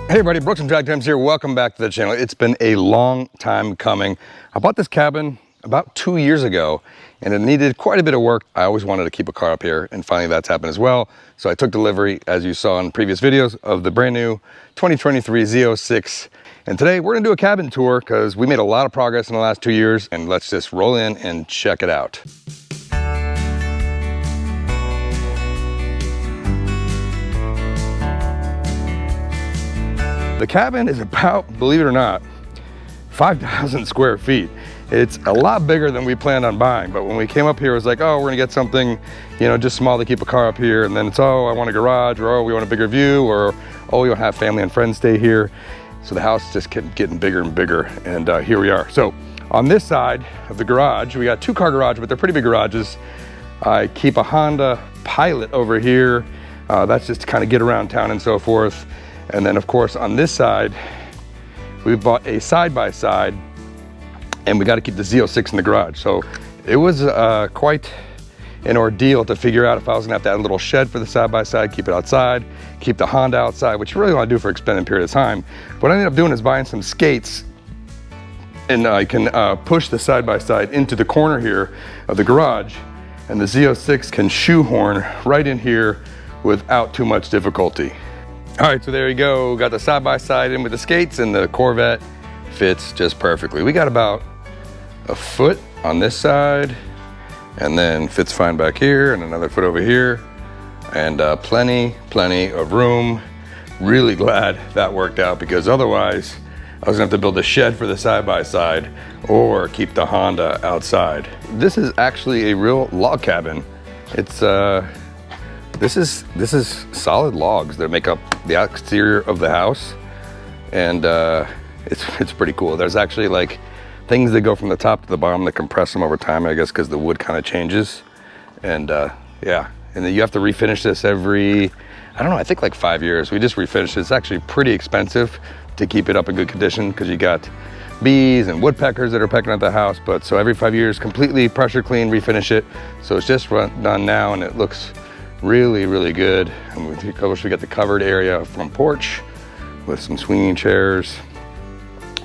Hey everybody, Brooks from Drag Times here. Welcome back to the channel. It's been a long time coming. I bought this cabin about 2 years ago and it needed quite a bit of work. I always wanted to keep a car up here and finally that's happened as well. So I took delivery, as you saw in previous videos, of the brand new 2023 Z06. And today we're gonna do a cabin tour because we made a lot of progress in the last 2 years, and let's just roll in and check it out. The cabin is about, believe it or not, 5,000 square feet. It's a lot bigger than we planned on buying, but when we came up here, it was like, oh, we're gonna get something, you know, just small to keep a car up here. And then it's, oh, I want a garage, or oh, we want a bigger view, or oh, we want to have family and friends stay here. So the house just kept getting bigger and bigger, and here we are. So on this side of the garage, we got 2-car garage, but they're pretty big garages. I keep a Honda Pilot over here. That's just to kind of get around town and so forth. And then of course on this side, we bought a side-by-side, and we got to keep the Z06 in the garage. So it was quite an ordeal to figure out if I was gonna have to add a little shed for the side-by-side, keep it outside, keep the Honda outside, which you really want to do for an extended period of time. What I ended up doing is buying some skates, and I can push the side-by-side into the corner here of the garage, and the Z06 can shoehorn right in here without too much difficulty. All right, so there you go. Got the side-by-side in with the skates, and the Corvette fits just perfectly. We got about a foot on this side, and then fits fine back here, and another foot over here, and plenty of room. Really glad that worked out, because otherwise I was gonna have to build a shed for the side-by-side or keep the Honda outside. This is actually a real log cabin. It's This is solid logs that make up the exterior of the house, and it's pretty cool. There's actually like things that go from the top to the bottom that compress them over time, I guess, because the wood kind of changes. And yeah, and then you have to refinish this every, I don't know, I think like 5 years. We just refinished it. It's actually pretty expensive to keep it up in good condition, because you got bees and woodpeckers that are pecking at the house. But so every 5 years, completely pressure clean, refinish it. So it's just done now, and it looks really good. And of course we got the covered area front porch with some swinging chairs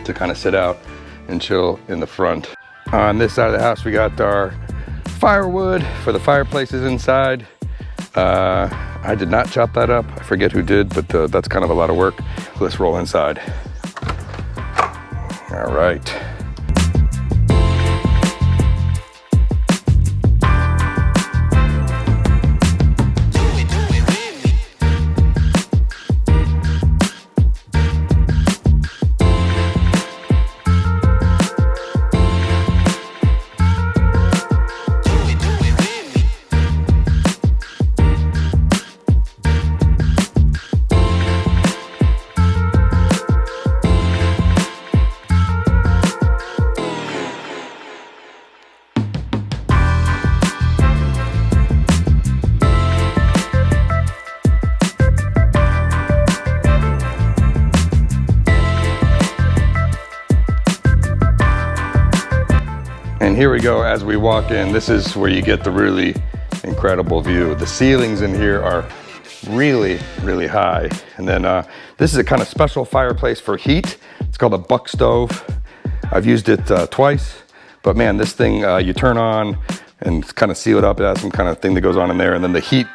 to kind of sit out and chill in the front. On this side of the house, we got our firewood for the fireplaces inside. I did not chop that up. I forget who did, but that's kind of a lot of work. Let's roll inside. All right. And here we go. As we walk in, this is where you get the really incredible view. The ceilings in here are really high. And then this is a kind of special fireplace for heat. It's called a buck stove. I've used it twice, but man, this thing you turn on and kind of seal it up. It has some kind of thing that goes on in there, and then the heat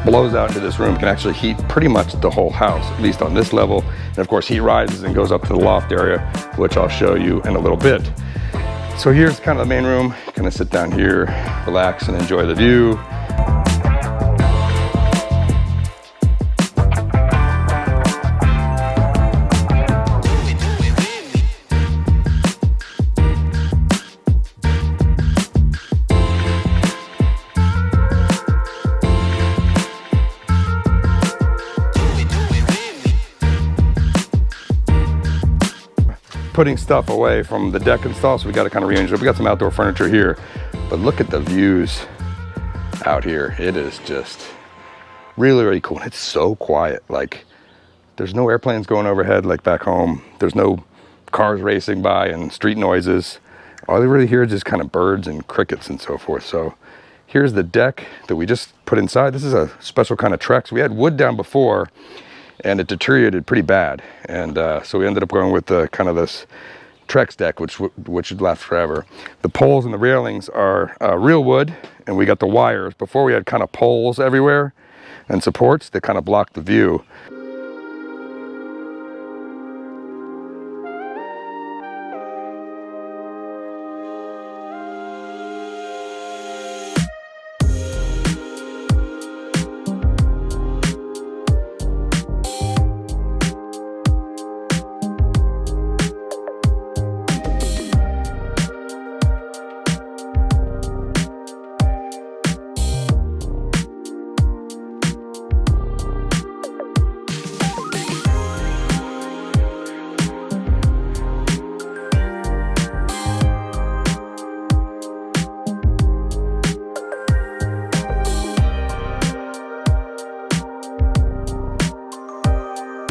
blows out into this room. Can actually heat pretty much the whole house, at least on this level. And of course, heat rises and goes up to the loft area, which I'll show you in a little bit. So here's kind of the main room. Kind of sit down here, relax, and enjoy the view. Putting stuff away from the deck install, so we got to kind of rearrange it. We got some outdoor furniture here, but look at the views out here. It is just really cool. It's so quiet. Like, there's no airplanes going overhead like back home. There's no cars racing by and street noises. All you really hear is just kind of birds and crickets and so forth. So here's the deck that we just put inside. This is a special kind of Trex. We had wood down before, and it deteriorated pretty bad. And so we ended up going with kind of this Trex deck, which would last forever. The poles and the railings are real wood, and we got the wires. Before we had kind of poles everywhere and supports that kind of blocked the view.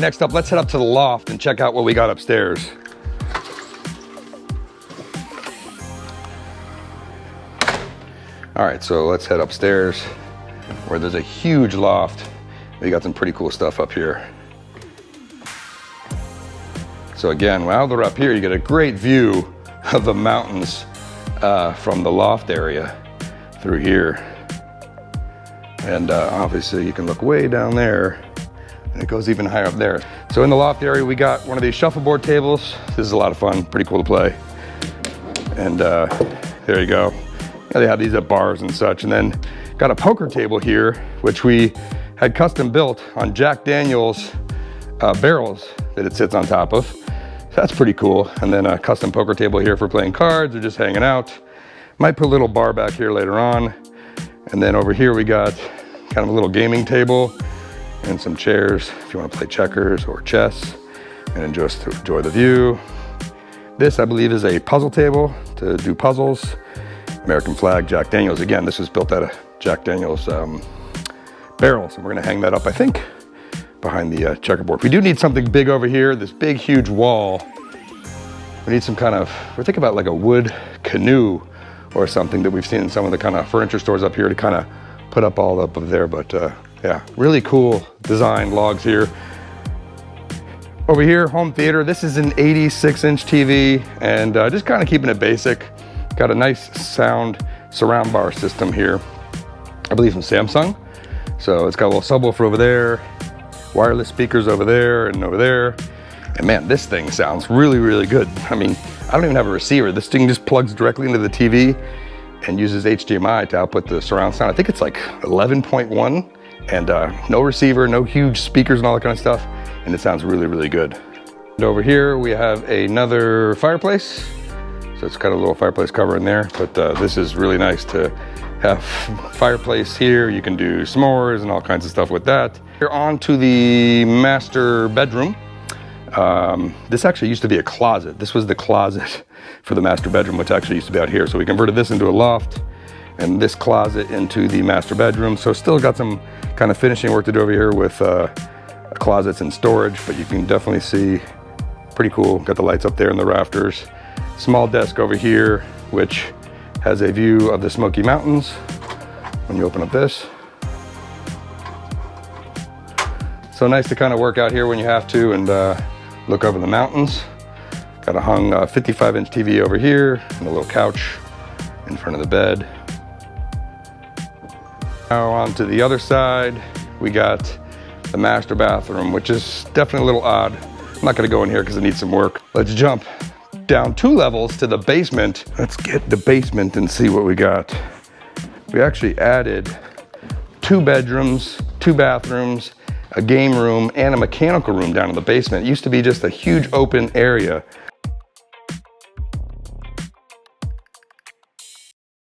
Next up, let's head up to the loft and check out what we got upstairs. All right, so let's head upstairs where there's a huge loft. We got some pretty cool stuff up here. So again, while they're up here, you get a great view of the mountains from the loft area through here. And obviously you can look way down there, and it goes even higher up there. So in the loft area, we got one of these shuffleboard tables. This is a lot of fun, pretty cool to play. And there you go. Yeah, they have these at bars and such. And then got a poker table here, which we had custom built on Jack Daniel's barrels that it sits on top of. So that's pretty cool. And then a custom poker table here for playing cards or just hanging out. Might put a little bar back here later on. And then over here we got kind of a little gaming table and some chairs if you want to play checkers or chess and just enjoy the view. This, I believe, is a puzzle table to do puzzles. American flag, Jack Daniel's. Again, this was built out of Jack Daniel's barrels, and we're gonna hang that up, I think, behind the checkerboard. We do need something big over here, this big, huge wall. We need some kind of, we're thinking about like a wood canoe or something that we've seen in some of the kind of furniture stores up here to kind of put up all up there, but yeah, really cool design logs here. Over here, home theater. This is an 86-inch TV, and just kind of keeping it basic. Got a nice sound surround bar system here, I believe from Samsung. So it's got a little subwoofer over there, wireless speakers over there and over there. And man, this thing sounds really, really good. I mean, I don't even have a receiver. This thing just plugs directly into the TV and uses HDMI to output the surround sound. I think it's like 11.1. And no receiver, no huge speakers and all that kind of stuff. And it sounds really, really good. And over here, we have another fireplace. So it's got a little fireplace cover in there, but this is really nice to have fireplace here. You can do s'mores and all kinds of stuff with that. Here on to the master bedroom. This actually used to be a closet. This was the closet for the master bedroom, which actually used to be out here. So we converted this into a loft and this closet into the master bedroom. So still got some kind of finishing work to do over here with closets and storage, but you can definitely see, pretty cool. Got the lights up there in the rafters. Small desk over here, which has a view of the Smoky Mountains when you open up this. So nice to kind of work out here when you have to and look over the mountains. Got a hung 55-inch TV over here and a little couch in front of the bed. Now on to the other side, we got the master bathroom, which is definitely a little odd. I'm not gonna go in here because it needs some work. Let's jump down 2 levels to the basement. Let's get the basement and see what we got. We actually added 2 bedrooms, 2 bathrooms, a game room, and a mechanical room down in the basement. It used to be just a huge open area.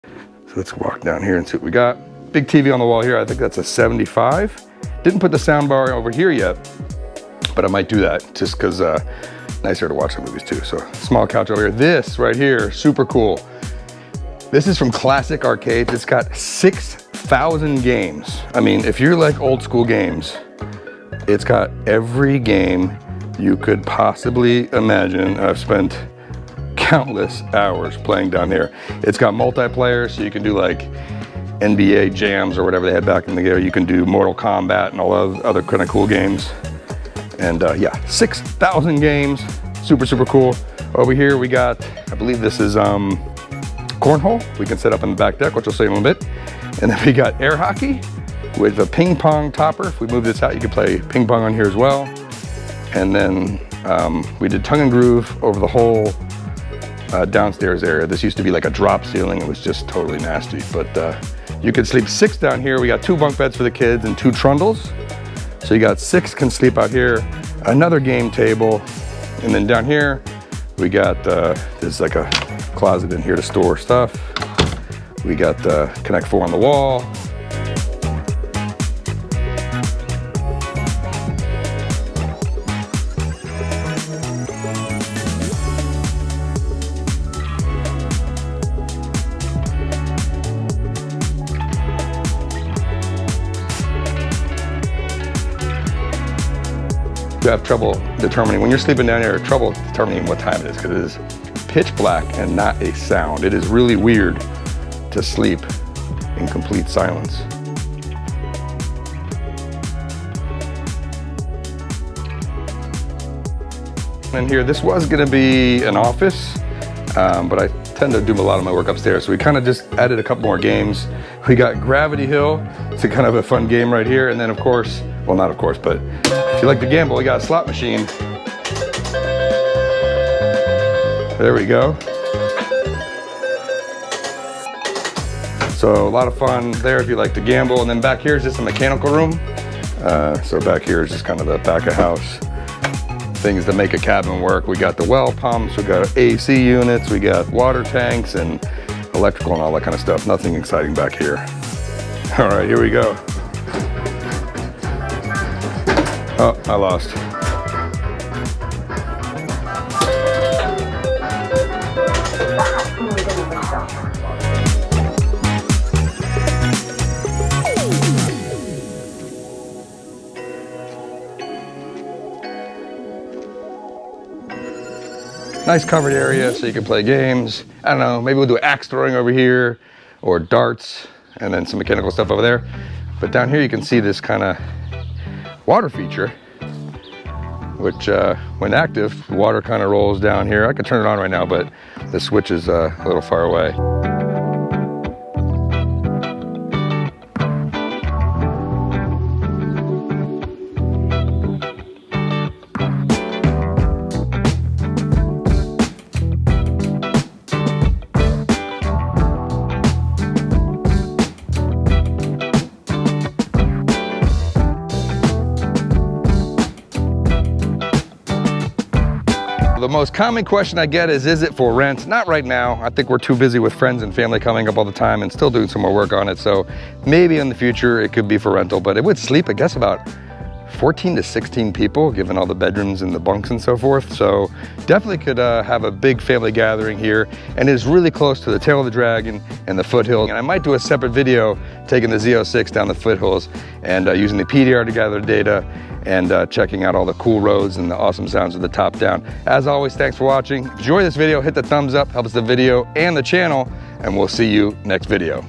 So let's walk down here and see what we got. Big TV on the wall here, I think that's a 75. Didn't put the sound bar over here yet, but I might do that just because nicer to watch the movies too. So small couch over here. This right here, super cool. This is from Classic Arcades. It's got 6,000 games. I mean, if you like old school games, it's got every game you could possibly imagine. I've spent countless hours playing down here. It's got multiplayer, so you can do like NBA jams or whatever they had back in the day. You can do Mortal Kombat and all other kind of cool games. And yeah, 6,000 games, super, super cool. Over here we got, I believe this is cornhole. We can set up on the back deck, which I'll show you in a bit. And then we got air hockey with a ping pong topper. If we move this out, you can play ping pong on here as well. And then we did tongue and groove over the whole downstairs area. This used to be like a drop ceiling. It was just totally nasty, but you could sleep 6 down here. We got 2 bunk beds for the kids and 2 trundles. So you got 6 can sleep out here, another game table. And then down here, we got, there's like a closet in here to store stuff. We got Connect 4 on the wall. You have trouble determining, when you're sleeping down here, trouble determining what time it is, because it is pitch black and not a sound. It is really weird to sleep in complete silence. And here, this was gonna be an office, but I tend to do a lot of my work upstairs, so we kind of just added a couple more games. We got Gravity Hill. It's a kind of a fun game right here, and then of course, well, not of course, but if you like to gamble, we got a slot machine. There we go. So a lot of fun there if you like to gamble. And then back here is just a mechanical room. So back here is just kind of the back of house. Things that make a cabin work. We got the well pumps, we got AC units, we got water tanks and electrical and all that kind of stuff. Nothing exciting back here. All right, here we go. Oh, I lost. Nice covered area so you can play games. I don't know, maybe we'll do axe throwing over here or darts and then some mechanical stuff over there. But down here you can see this kind of water feature, which when active, the water kind of rolls down here. I could turn it on right now, but the switch is a little far away. The most common question I get is it for rent? Not right now. I think we're too busy with friends and family coming up all the time and still doing some more work on it. So maybe in the future it could be for rental, but it would sleep, I guess, about 14 to 16 people, given all the bedrooms and the bunks and so forth. So definitely could have a big family gathering here, and it is really close to the tail of the dragon and the foothills. And I might do a separate video taking the Z06 down the foothills and using the PDR to gather data and checking out all the cool roads and the awesome sounds of the top down. As always, thanks for watching. If you enjoyed this video, hit the thumbs up, helps the video and the channel, and we'll see you next video.